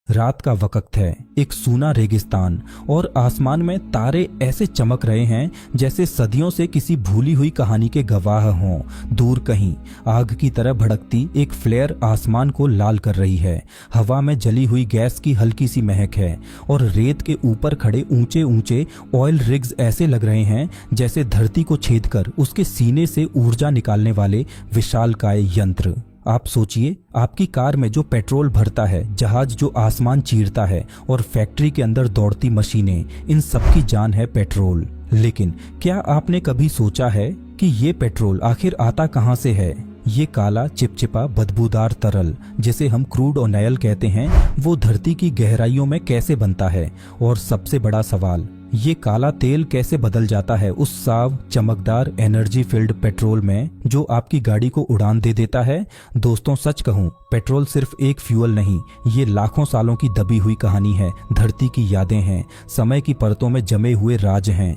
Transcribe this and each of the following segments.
रात का वक्त है, एक सूना रेगिस्तान और आसमान में तारे ऐसे चमक रहे हैं जैसे सदियों से किसी भूली हुई कहानी के गवाह हों। दूर कहीं आग की तरह भड़कती एक फ्लेयर आसमान को लाल कर रही है। हवा में जली हुई गैस की हल्की सी महक है और रेत के ऊपर खड़े ऊंचे ऊंचे ऑयल रिग्स ऐसे लग रहे हैं जैसे धरती को छेद कर उसके सीने से ऊर्जा निकालने वाले विशालकाय यंत्र। आप सोचिए, आपकी कार में जो पेट्रोल भरता है, जहाज जो आसमान चीरता है और फैक्ट्री के अंदर दौड़ती मशीनें, इन सब की जान है पेट्रोल। लेकिन क्या आपने कभी सोचा है कि ये पेट्रोल आखिर आता कहाँ से है? ये काला चिपचिपा बदबूदार तरल जिसे हम क्रूड ऑयल कहते हैं, वो धरती की गहराइयों में कैसे बनता है? और सबसे बड़ा सवाल, ये काला तेल कैसे बदल जाता है उस साफ चमकदार एनर्जी फील्ड पेट्रोल में जो आपकी गाड़ी को उड़ान दे देता है? दोस्तों, सच कहूं, पेट्रोल सिर्फ एक फ्यूल नहीं, ये लाखों सालों की दबी हुई कहानी है। धरती की यादें हैं, समय की परतों में जमे हुए राज हैं।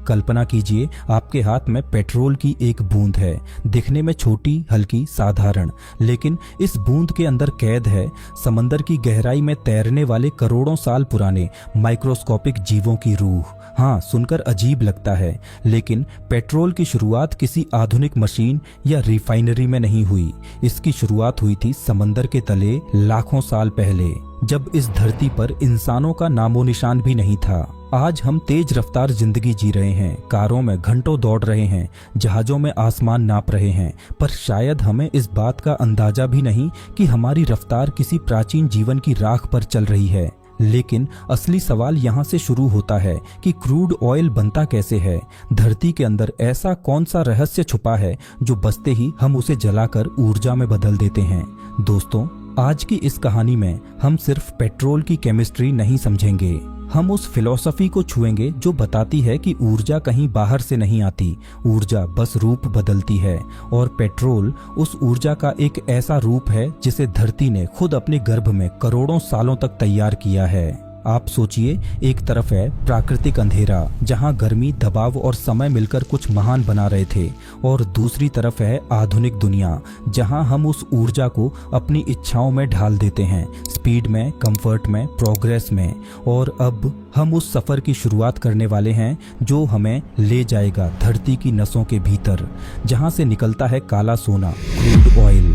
कल्पना कीजिए, आपके हाथ में पेट्रोल की एक बूंद है, दिखने में छोटी, हल्की, साधारण, लेकिन इस बूंद के अंदर कैद है समंदर की गहराई में तैरने वाले करोड़ों साल पुराने माइक्रोस्कोपिक जीवों की रूह। हाँ, सुनकर अजीब लगता है, लेकिन पेट्रोल की शुरुआत किसी आधुनिक मशीन या रिफाइनरी में नहीं हुई। इसकी शुरुआत हुई थी समंदर के तले लाखों साल पहले, जब इस धरती पर इंसानों का नामो निशान भी नहीं था। आज हम तेज रफ्तार जिंदगी जी रहे हैं, कारों में घंटों दौड़ रहे हैं, जहाजों में आसमान नाप रहे हैं, पर शायद हमें इस बात का अंदाजा भी नहीं कि हमारी रफ्तार किसी प्राचीन जीवन की राख पर चल रही है। लेकिन असली सवाल यहाँ से शुरू होता है कि क्रूड ऑयल बनता कैसे है? धरती के अंदर ऐसा कौन सा रहस्य छुपा है जो बसते ही हम उसे जलाकर ऊर्जा में बदल देते हैं? दोस्तों, आज की इस कहानी में हम सिर्फ पेट्रोल की केमिस्ट्री नहीं समझेंगे, हम उस फिलॉसफी को छुएंगे जो बताती है कि ऊर्जा कहीं बाहर से नहीं आती, ऊर्जा बस रूप बदलती है। और पेट्रोल उस ऊर्जा का एक ऐसा रूप है जिसे धरती ने खुद अपने गर्भ में करोड़ों सालों तक तैयार किया है। आप सोचिए, एक तरफ है प्राकृतिक अंधेरा जहां गर्मी, दबाव और समय मिलकर कुछ महान बना रहे थे, और दूसरी तरफ है आधुनिक दुनिया जहां हम उस ऊर्जा को अपनी इच्छाओं में ढाल देते हैं, स्पीड में, कंफर्ट में, प्रोग्रेस में। और अब हम उस सफर की शुरुआत करने वाले हैं जो हमें ले जाएगा धरती की नसों के भीतर, जहां से निकलता है काला सोना, क्रूड ऑयल।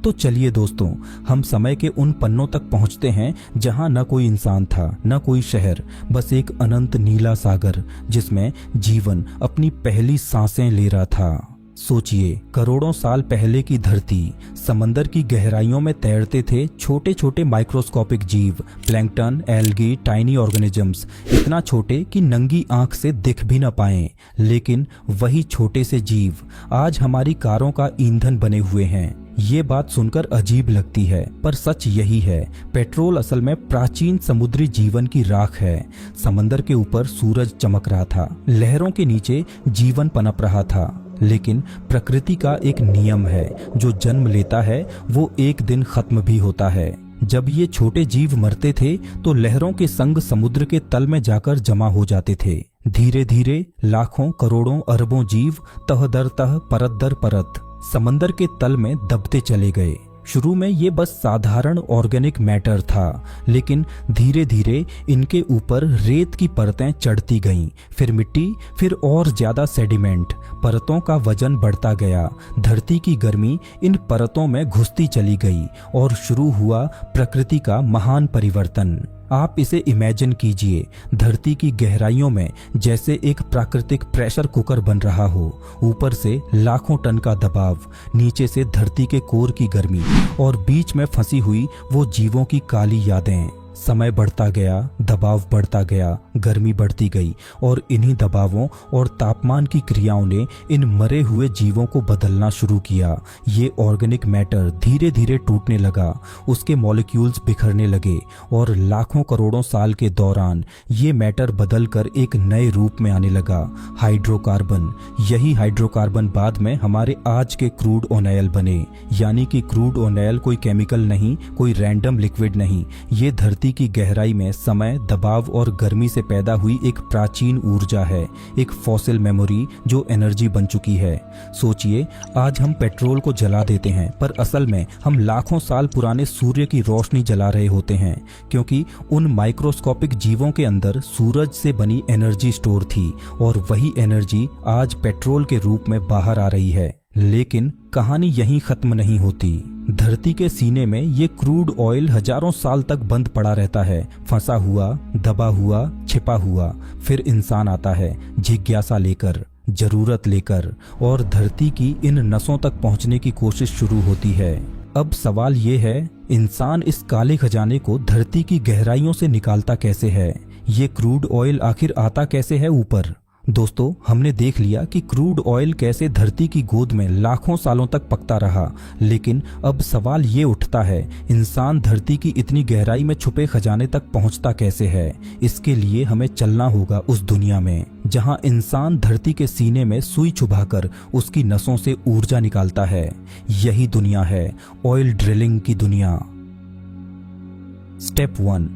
तो चलिए दोस्तों, हम समय के उन पन्नों तक पहुंचते हैं जहां न कोई इंसान था, न कोई शहर, बस एक अनंत नीला सागर जिसमें जीवन अपनी पहली सांसें ले रहा था। सोचिए, करोड़ों साल पहले की धरती, समंदर की गहराइयों में तैरते थे छोटे छोटे माइक्रोस्कोपिक जीव, प्लैंकटन, एल्गी, टाइनी ऑर्गेनिजम्स, इतना छोटे कि नंगी आंख से दिख भी न पाएं। लेकिन वही छोटे से जीव आज हमारी कारों का ईंधन बने हुए हैं। ये बात सुनकर अजीब लगती है, पर सच यही है। पेट्रोल असल में प्राचीन समुद्री जीवन की राख है। समंदर के ऊपर सूरज चमक रहा था, लहरों के नीचे जीवन पनप रहा था, लेकिन प्रकृति का एक नियम है, जो जन्म लेता है वो एक दिन खत्म भी होता है। जब ये छोटे जीव मरते थे तो लहरों के संग समुद्र के तल में जाकर जमा हो जाते थे। धीरे धीरे लाखों, करोड़ों, अरबों जीव तह दर तह, परत दर परत समंदर के तल में दबते चले गए। शुरू में ये बस साधारण ऑर्गेनिक मैटर था, लेकिन धीरे धीरे इनके ऊपर रेत की परतें चढ़ती गईं, फिर मिट्टी, फिर और ज्यादा सेडिमेंट। परतों का वजन बढ़ता गया, धरती की गर्मी इन परतों में घुसती चली गई और शुरू हुआ प्रकृति का महान परिवर्तन। आप इसे इमेजिन कीजिए, धरती की गहराइयों में जैसे एक प्राकृतिक प्रेशर कुकर बन रहा हो। ऊपर से लाखों टन का दबाव, नीचे से धरती के कोर की गर्मी, और बीच में फंसी हुई वो जीवों की काली यादें। समय बढ़ता गया, दबाव बढ़ता गया, गर्मी बढ़ती गई, और इन्हीं दबावों और तापमान की क्रियाओं ने इन मरे हुए जीवों को बदलना शुरू किया। ये ऑर्गेनिक मैटर धीरे धीरे टूटने लगा, उसके मॉलिक्यूल्स बिखरने लगे, और लाखों करोड़ों साल के दौरान ये मैटर बदलकर एक नए रूप में आने लगा, हाइड्रोकार्बन। यही हाइड्रोकार्बन बाद में हमारे आज के क्रूड ऑयल बने। यानी कि क्रूड ऑयल कोई केमिकल नहीं, कोई रैंडम लिक्विड नहीं, ये धरती की गहराई में समय, दबाव और गर्मी से पैदा हुई एक प्राचीन ऊर्जा है, एक फॉसिल मेमोरी जो एनर्जी बन चुकी है। सोचिए, आज हम पेट्रोल को जला देते हैं, पर असल में हम लाखों साल पुराने सूर्य की रोशनी जला रहे होते हैं, क्योंकि उन माइक्रोस्कोपिक जीवों के अंदर सूरज से बनी एनर्जी स्टोर थी और वही एनर्जी आज पेट्रोल के रूप में बाहर आ रही है। लेकिन कहानी यहीं खत्म नहीं होती। धरती के सीने में ये क्रूड ऑयल हजारों साल तक बंद पड़ा रहता है, फंसा हुआ, दबा हुआ, छिपा हुआ। फिर इंसान आता है, जिज्ञासा लेकर, जरूरत लेकर, और धरती की इन नसों तक पहुंचने की कोशिश शुरू होती है। अब सवाल ये है, इंसान इस काले खजाने को धरती की गहराइयों से निकालता कैसे है? ये क्रूड ऑयल आखिर आता कैसे है ऊपर? दोस्तों, हमने देख लिया कि क्रूड ऑयल कैसे धरती की गोद में लाखों सालों तक पकता रहा, लेकिन अब सवाल ये उठता है, इंसान धरती की इतनी गहराई में छुपे खजाने तक पहुंचता कैसे है? इसके लिए हमें चलना होगा उस दुनिया में जहां इंसान धरती के सीने में सुई चुभाकर उसकी नसों से ऊर्जा निकालता है। यही दुनिया है ऑयल ड्रिलिंग की दुनिया। स्टेप 1,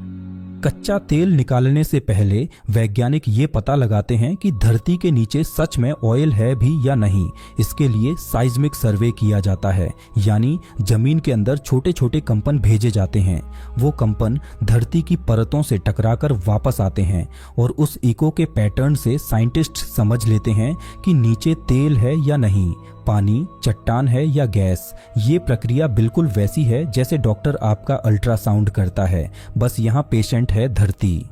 कच्चा तेल निकालने से पहले वैज्ञानिक ये पता लगाते हैं कि धरती के नीचे सच में ऑयल है भी या नहीं। इसके लिए साइज्मिक सर्वे किया जाता है, यानी जमीन के अंदर छोटे छोटे कंपन भेजे जाते हैं। वो कंपन धरती की परतों से टकराकर वापस आते हैं और उस इको के पैटर्न से साइंटिस्ट समझ लेते हैं कि नीचे तेल है या नहीं, पानी, चट्टान है या गैस। ये प्रक्रिया बिल्कुल वैसी है जैसे डॉक्टर आपका अल्ट्रासाउंड करता है, बस यहाँ पेशेंट है धरती।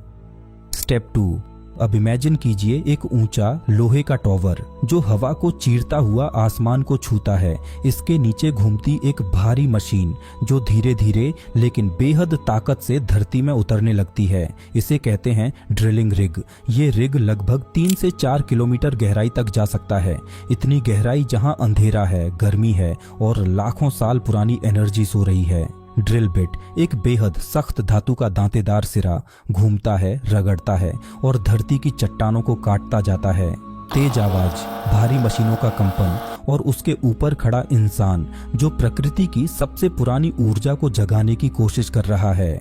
स्टेप 2, अब इमेजिन कीजिए एक ऊंचा लोहे का टॉवर जो हवा को चीरता हुआ आसमान को छूता है। इसके नीचे घूमती एक भारी मशीन जो धीरे धीरे लेकिन बेहद ताकत से धरती में उतरने लगती है। इसे कहते हैं ड्रिलिंग रिग। ये रिग लगभग 3 से 4 किलोमीटर गहराई तक जा सकता है। इतनी गहराई जहां अंधेरा है, गर्मी है और लाखों साल पुरानी एनर्जी सो रही है। ड्रिल बिट, एक बेहद सख्त धातु का दांतेदार सिरा, घूमता है, रगड़ता है और धरती की चट्टानों को काटता जाता है। तेज आवाज, भारी मशीनों का कंपन और उसके ऊपर खड़ा इंसान जो प्रकृति की सबसे पुरानी ऊर्जा को जगाने की कोशिश कर रहा है।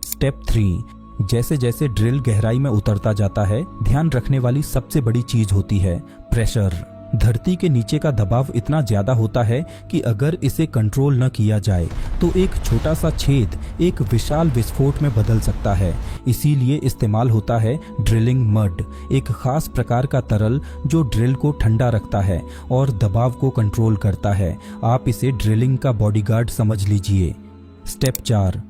स्टेप 3, जैसे जैसे ड्रिल गहराई में उतरता जाता है, ध्यान रखने वाली सबसे बड़ी चीज होती है प्रेशर। धरती के नीचे का दबाव इतना ज्यादा होता है कि अगर इसे कंट्रोल न किया जाए तो एक छोटा सा छेद एक विशाल विस्फोट में बदल सकता है। इसीलिए इस्तेमाल होता है ड्रिलिंग मड, एक खास प्रकार का तरल जो ड्रिल को ठंडा रखता है और दबाव को कंट्रोल करता है। आप इसे ड्रिलिंग का बॉडीगार्ड समझ लीजिए। स्टेप 4,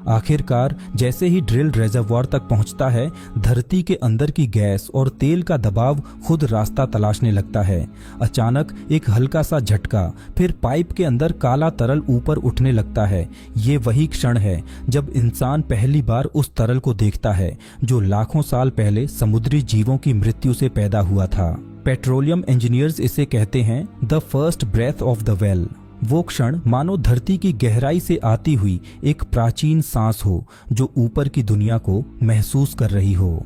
आखिरकार जैसे ही ड्रिल रेजर्वॉयर तक पहुंचता है, धरती के अंदर की गैस और तेल का दबाव खुद रास्ता तलाशने लगता है। अचानक एक हल्का सा झटका, फिर पाइप के अंदर काला तरल ऊपर उठने लगता है। ये वही क्षण है जब इंसान पहली बार उस तरल को देखता है जो लाखों साल पहले समुद्री जीवों की मृत्यु से पैदा हुआ था। पेट्रोलियम इंजीनियर्स इसे कहते हैं the first breath of the well. वो क्षण मानो धरती की गहराई से आती हुई एक प्राचीन सांस हो जो ऊपर की दुनिया को महसूस कर रही हो।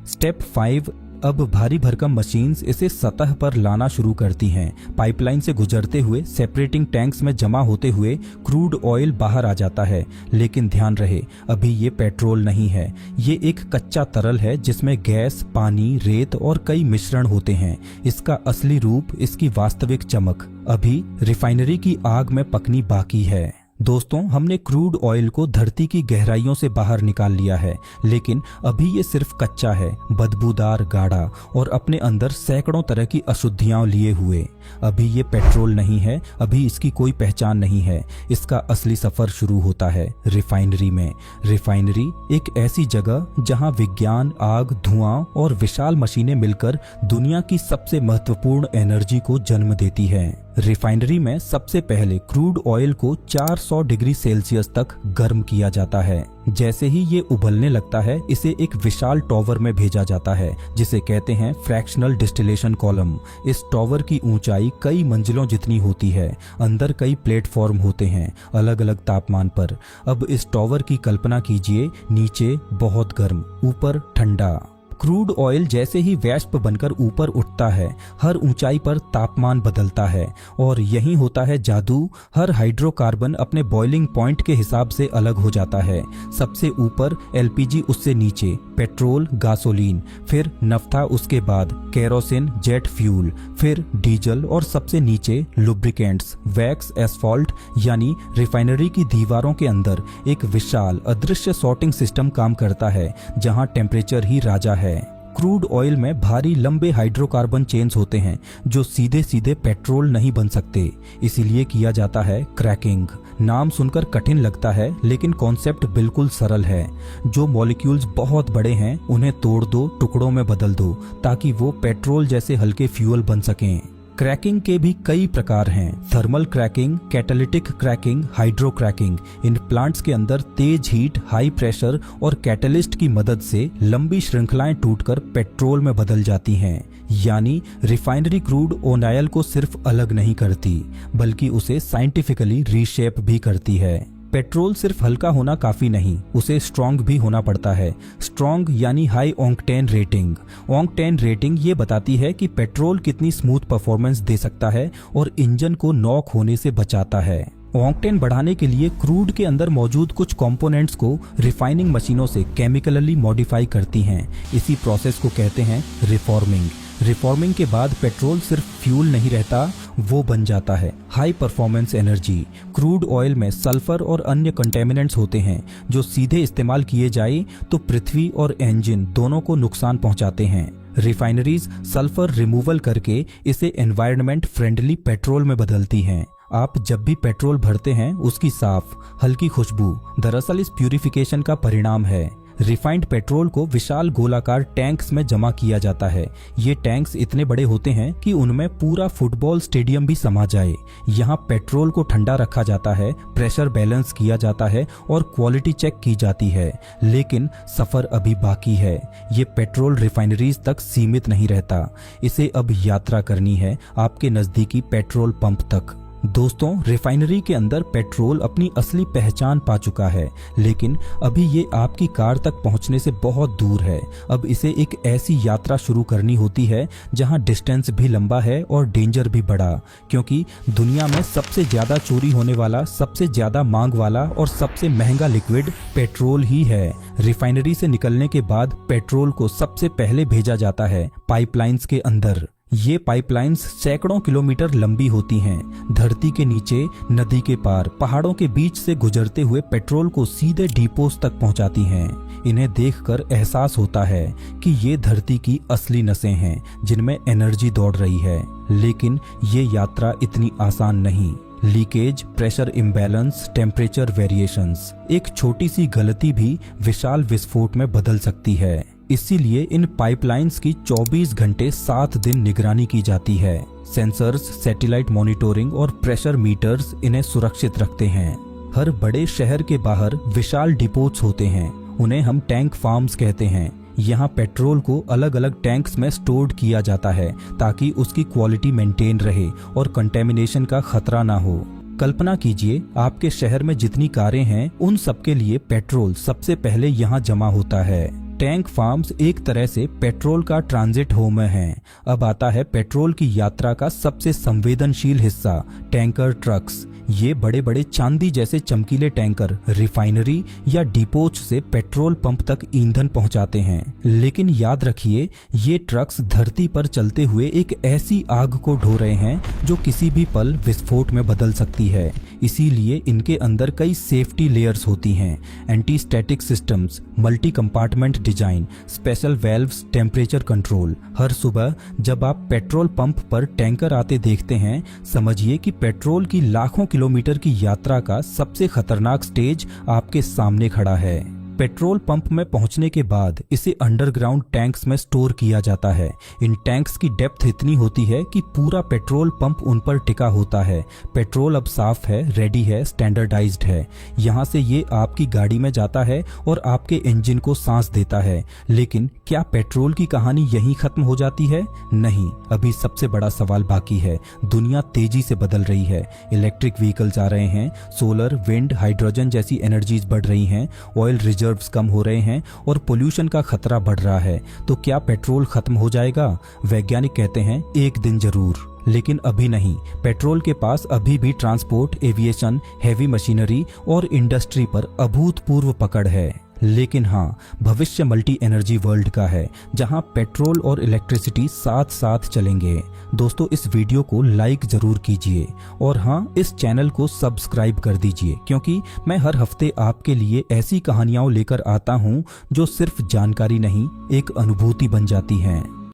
स्टेप 5, अब भारी भरकम मशीन्स इसे सतह पर लाना शुरू करती हैं। पाइपलाइन से गुजरते हुए सेपरेटिंग टैंक्स में जमा होते हुए क्रूड ऑयल बाहर आ जाता है। लेकिन ध्यान रहे, अभी ये पेट्रोल नहीं है, ये एक कच्चा तरल है जिसमें गैस, पानी, रेत और कई मिश्रण होते हैं। इसका असली रूप, इसकी वास्तविक चमक अभी रिफाइनरी की आग में पकनी बाकी है। दोस्तों, हमने क्रूड ऑयल को धरती की गहराइयों से बाहर निकाल लिया है, लेकिन अभी ये सिर्फ कच्चा है, बदबूदार, गाढ़ा और अपने अंदर सैकड़ों तरह की अशुद्धियां लिए हुए। अभी ये पेट्रोल नहीं है, अभी इसकी कोई पहचान नहीं है। इसका असली सफर शुरू होता है रिफाइनरी में। रिफाइनरी एक ऐसी जगह जहां विज्ञान, आग, धुआं और विशाल मशीनें मिलकर दुनिया की सबसे महत्वपूर्ण एनर्जी को जन्म देती है। रिफाइनरी में सबसे पहले क्रूड ऑयल को 400 डिग्री सेल्सियस तक गर्म किया जाता है। जैसे ही ये उबलने लगता है, इसे एक विशाल टॉवर में भेजा जाता है जिसे कहते हैं फ्रैक्शनल डिस्टिलेशन कॉलम। इस टॉवर की ऊंचाई कई मंजिलों जितनी होती है। अंदर कई प्लेटफॉर्म होते हैं अलग अलग तापमान पर। अब इस टॉवर की कल्पना कीजिए, नीचे बहुत गर्म, ऊपर ठंडा। क्रूड ऑयल जैसे ही वैश्प बनकर ऊपर उठता है, हर ऊंचाई पर तापमान बदलता है और यही होता है जादू। हर हाइड्रोकार्बन अपने बॉइलिंग पॉइंट के हिसाब से अलग हो जाता है। सबसे ऊपर एलपीजी, उससे नीचे पेट्रोल, गासोलीन, फिर नफ्था, उसके बाद केरोसिन, जेट फ्यूल, फिर डीजल और सबसे नीचे लुब्रिकेंट्स, वैक्स, एस्फॉल्ट। यानी रिफाइनरी की दीवारों के अंदर एक विशाल अदृश्य सॉर्टिंग सिस्टम काम करता है जहां टेम्परेचर ही राजा है। क्रूड ऑयल में भारी लंबे हाइड्रोकार्बन चेन्स होते हैं जो सीधे सीधे पेट्रोल नहीं बन सकते, इसीलिए किया जाता है क्रैकिंग। नाम सुनकर कठिन लगता है लेकिन कॉन्सेप्ट बिल्कुल सरल है। जो मॉलिक्यूल्स बहुत बड़े हैं उन्हें तोड़ दो, टुकड़ों में बदल दो ताकि वो पेट्रोल जैसे हल्के फ्यूल बन सकें। क्रैकिंग के भी कई प्रकार हैं। Thermal cracking, catalytic cracking, hydro cracking. In plants के अंदर तेज हीट, हाई प्रेशर और कैटलिस्ट की मदद से लंबी श्रृंखलाएं टूटकर पेट्रोल में बदल जाती हैं। यानी रिफाइनरी क्रूड ऑयल को सिर्फ अलग नहीं करती बल्कि उसे साइंटिफिकली रीशेप भी करती है। पेट्रोल सिर्फ हल्का होना काफी नहीं, उसे स्ट्रॉन्ग भी होना पड़ता है। स्ट्रॉन्ग यानी high octane rating. Octane rating ये बताती है कि पेट्रोल कितनी स्मूथ परफॉर्मेंस दे सकता है और इंजन को नॉक होने से बचाता है। ऑक्टेन बढ़ाने के लिए क्रूड के अंदर मौजूद कुछ कंपोनेंट्स को रिफाइनिंग मशीनों से केमिकली मॉडिफाई करती हैं। इसी प्रोसेस को कहते हैं रिफॉर्मिंग। रिफॉर्मिंग के बाद पेट्रोल सिर्फ फ्यूल नहीं रहता, वो बन जाता है high performance energy. Crude oil में सल्फर और अन्य कंटेमिनेंट्स होते हैं जो सीधे इस्तेमाल किए जाए तो पृथ्वी और इंजन दोनों को नुकसान पहुंचाते हैं। रिफाइनरीज सल्फर रिमूवल करके इसे एनवायरनमेंट फ्रेंडली पेट्रोल में बदलती हैं। आप जब भी पेट्रोल भरते हैं उसकी साफ हल्की खुशबू दरअसल इस प्यूरिफिकेशन का परिणाम है। रिफाइंड पेट्रोल को विशाल गोलाकार टैंक्स में जमा किया जाता है। ये टैंक्स इतने बड़े होते हैं कि उनमें पूरा फुटबॉल स्टेडियम भी समा जाए। यहाँ पेट्रोल को ठंडा रखा जाता है, प्रेशर बैलेंस किया जाता है और क्वालिटी चेक की जाती है। लेकिन सफर अभी बाकी है। ये पेट्रोल रिफाइनरीज तक सीमित नहीं रहता, इसे अब यात्रा करनी है आपके नजदीकी पेट्रोल पंप तक। दोस्तों, रिफाइनरी के अंदर पेट्रोल अपनी असली पहचान पा चुका है, लेकिन अभी ये आपकी कार तक पहुंचने से बहुत दूर है। अब इसे एक ऐसी यात्रा शुरू करनी होती है जहां डिस्टेंस भी लंबा है और डेंजर भी बड़ा, क्योंकि दुनिया में सबसे ज्यादा चोरी होने वाला, सबसे ज्यादा मांग वाला और सबसे महंगा लिक्विड पेट्रोल ही है। रिफाइनरी से निकलने के बाद पेट्रोल को सबसे पहले भेजा जाता है पाइपलाइंस के अंदर। ये पाइपलाइंस सैकड़ों किलोमीटर लंबी होती हैं। धरती के नीचे, नदी के पार, पहाड़ों के बीच से गुजरते हुए पेट्रोल को सीधे डिपोज तक पहुंचाती हैं। इन्हें देखकर एहसास होता है कि ये धरती की असली नसें हैं जिनमें एनर्जी दौड़ रही है। लेकिन ये यात्रा इतनी आसान नहीं। Leakage, pressure imbalance, temperature variations, एक छोटी सी गलती भी विशाल विस्फोट में बदल सकती है। इसीलिए इन पाइपलाइंस की 24 घंटे 7 दिन निगरानी की जाती है। सेंसर्स, सैटेलाइट मॉनिटरिंग और प्रेशर मीटर्स इन्हें सुरक्षित रखते हैं। हर बड़े शहर के बाहर विशाल डिपोट्स होते हैं, उन्हें हम टैंक फार्म्स कहते हैं। यहाँ पेट्रोल को अलग अलग टैंक्स में स्टोर्ड किया जाता है ताकि उसकी क्वालिटी मेंटेन रहे और कंटेमिनेशन का खतरा ना हो। कल्पना कीजिए, आपके शहर में जितनी कारें हैं उन सबके लिए पेट्रोल सबसे पहले यहाँ जमा होता है। टैंक फार्म्स एक तरह से पेट्रोल का ट्रांजिट होम है। अब आता है पेट्रोल की यात्रा का सबसे संवेदनशील हिस्सा, टैंकर ट्रक्स। ये बड़े बड़े चांदी जैसे चमकीले टैंकर रिफाइनरी या डिपोच से पेट्रोल पंप तक ईंधन पहुंचाते हैं। लेकिन याद रखिए, ये ट्रक्स धरती पर चलते हुए एक ऐसी आग को ढो रहे हैं जो किसी भी पल विस्फोट में बदल सकती है। इसीलिए इनके अंदर कई सेफ्टी लेयर्स होती हैं, anti static systems, multi compartment design, special valves, temperature control. हर सुबह जब आप पेट्रोल पंप पर टैंकर आते देखते हैं, समझिए कि पेट्रोल की लाखों किलोमीटर की यात्रा का सबसे खतरनाक स्टेज आपके सामने खड़ा है। पेट्रोल पंप में पहुंचने के बाद इसे अंडरग्राउंड टैंक्स में स्टोर किया जाता है। इन टैंक्स की डेप्थ इतनी होती है कि पूरा पेट्रोल पंप उन पर टिका होता है। पेट्रोल अब साफ है, रेडी है, स्टैंडर्डाइज्ड है। यहाँ से ये आपकी गाड़ी में जाता है और आपके इंजन को सांस देता है। लेकिन क्या पेट्रोल की कहानी यहीं खत्म हो जाती है? नहीं, अभी सबसे बड़ा सवाल बाकी है। दुनिया तेजी से बदल रही है। इलेक्ट्रिक व्हीकल्स आ रहे हैं, सोलर, विंड, हाइड्रोजन जैसी एनर्जीज बढ़ रही हैं, ऑयल रिजर्व रिजर्व्स कम हो रहे हैं और पोल्यूशन का खतरा बढ़ रहा है, तो क्या पेट्रोल खत्म हो जाएगा? वैज्ञानिक कहते हैं एक दिन जरूर, लेकिन अभी नहीं। पेट्रोल के पास अभी भी ट्रांसपोर्ट, एविएशन, हैवी मशीनरी और इंडस्ट्री पर अभूतपूर्व पकड़ है। लेकिन हाँ, भविष्य मल्टी एनर्जी वर्ल्ड का है, जहां पेट्रोल और इलेक्ट्रिसिटी साथ साथ चलेंगे। दोस्तों, इस वीडियो को लाइक जरूर कीजिए और हाँ, इस चैनल को सब्सक्राइब कर दीजिए, क्योंकि मैं हर हफ्ते आपके लिए ऐसी कहानियां लेकर आता हूं जो सिर्फ जानकारी नहीं, एक अनुभूति बन जाती हैं।